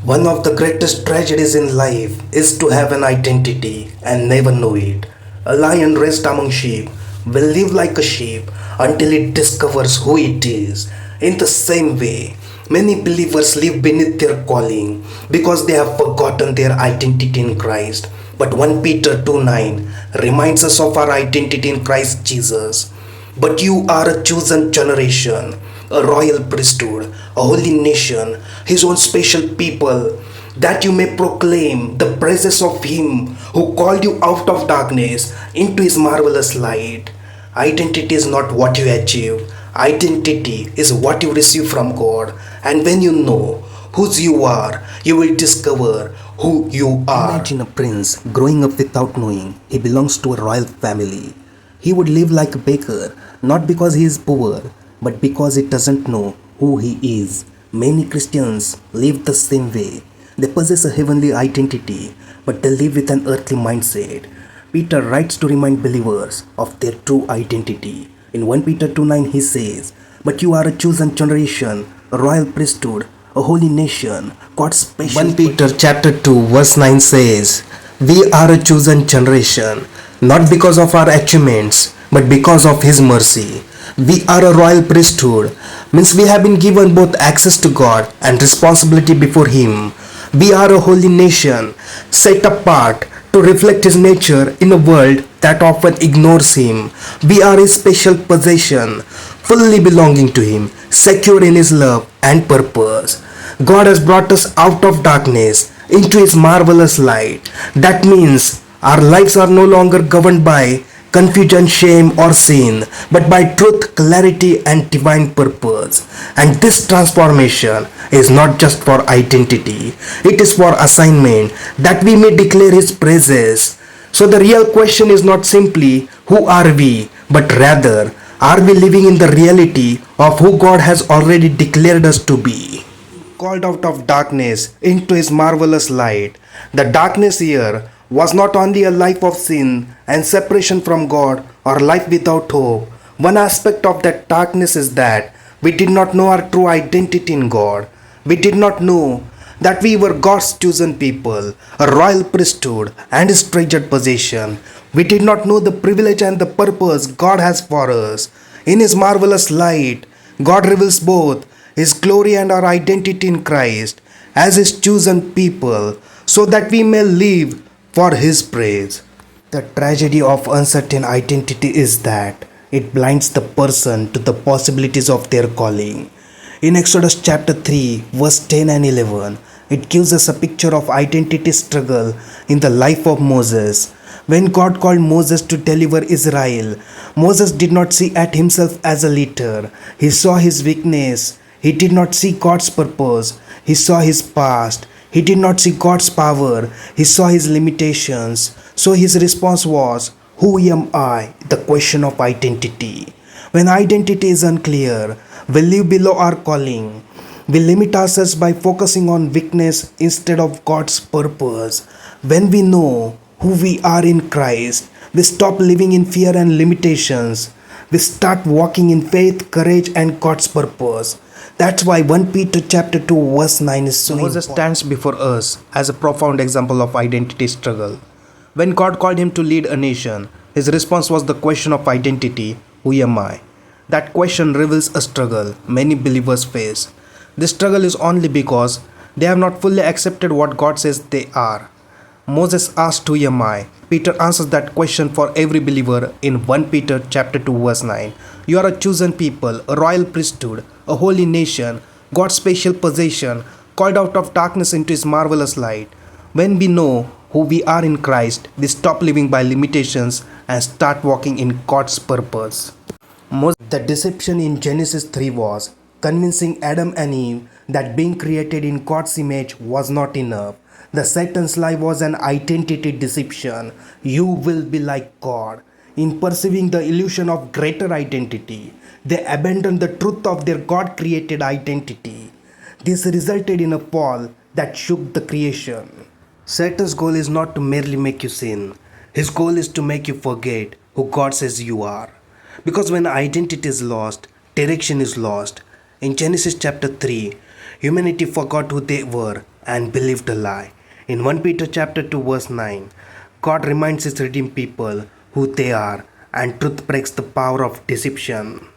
One of the greatest tragedies in life is to have an identity and never know it. A lion raised among sheep will live like a sheep until it discovers who it is. In the same way, many believers live beneath their calling because they have forgotten their identity in Christ. But 1 Peter 2:9 reminds us of our identity in Christ Jesus. But you are a chosen generation, a royal priesthood, a holy nation, his own special people, that you may proclaim the praises of him who called you out of darkness into his marvelous light. Identity is not what you achieve, identity is what you receive from God. And when you know whose you are, you will discover who you are. Imagine a prince growing up without knowing he belongs to a royal family. He would live like a baker, not because he is poor, but because he doesn't know who he is. Many Christians live the same way. They possess a heavenly identity, but they live with an earthly mindset. Peter writes to remind believers of their true identity. In 1 Peter 2:9 he says, "But you are a chosen generation, a royal priesthood, a holy nation, God's special." 1 Peter chapter 2 verse 9 says, "We are a chosen generation, not because of our achievements, but because of his mercy." We are a royal priesthood, means we have been given both access to God and responsibility before him. We are a holy nation, set apart to reflect his nature in a world that often ignores him. We are his special possession, fully belonging to him, secure in his love and purpose. God has brought us out of darkness into his marvelous light. That means our lives are no longer governed by confusion, shame, or sin, but by truth, clarity, and divine purpose. And this transformation is not just for identity, it is for assignment, that we may declare his praises. So the real question is not simply who are we, but rather, are we living in the reality of who God has already declared us to be? Called out of darkness into his marvelous light. The darkness here was not only a life of sin and separation from God or life without hope. One aspect of that darkness is that we did not know our true identity in God. We did not know that we were God's chosen people, a royal priesthood and his treasured possession. We did not know the privilege and the purpose God has for us. In his marvelous light, God reveals both his glory and our identity in Christ as his chosen people, so that we may live for his praise. The tragedy of uncertain identity is that it blinds the person to the possibilities of their calling. In Exodus chapter 3, verse 10 and 11, it gives us a picture of identity struggle in the life of Moses. When God called Moses to deliver Israel, Moses did not see at himself as a leader. He saw his weakness. He did not see God's purpose. He saw his past. He did not see God's power. He saw his limitations. So his response was, "Who am I?" The question of identity. When identity is unclear, we live below our calling. We limit ourselves by focusing on weakness instead of God's purpose. When we know who we are in Christ, we stop living in fear and limitations. We start walking in faith, courage, and God's purpose. That's why 1 Peter chapter 2 verse 9 is so Moses stands before us as a profound example of identity struggle. When God called him to lead a nation, his response was the question of identity, "Who am I?" That question reveals a struggle many believers face. This struggle is only because they have not fully accepted what God says they are. Moses asked, "Who am I?" Peter answers that question for every believer in 1 Peter chapter 2 verse 9. You are a chosen people, a royal priesthood, a holy nation, God's special possession, called out of darkness into his marvelous light. When we know who we are in Christ, we stop living by limitations and start walking in God's purpose. The deception in Genesis 3 was convincing Adam and Eve that being created in God's image was not enough. The Satan's lie was an identity deception. You will be like God. In perceiving the illusion of greater identity, they abandoned the truth of their God created identity. This resulted in a fall that shook the creation. Satan's goal is not to merely make you sin. His goal is to make you forget who God says you are. Because when identity is lost, direction is lost. In Genesis chapter 3, humanity forgot who they were and believed a lie. In 1 Peter chapter 2 verse 9, God reminds his redeemed people who they are, and truth breaks the power of deception.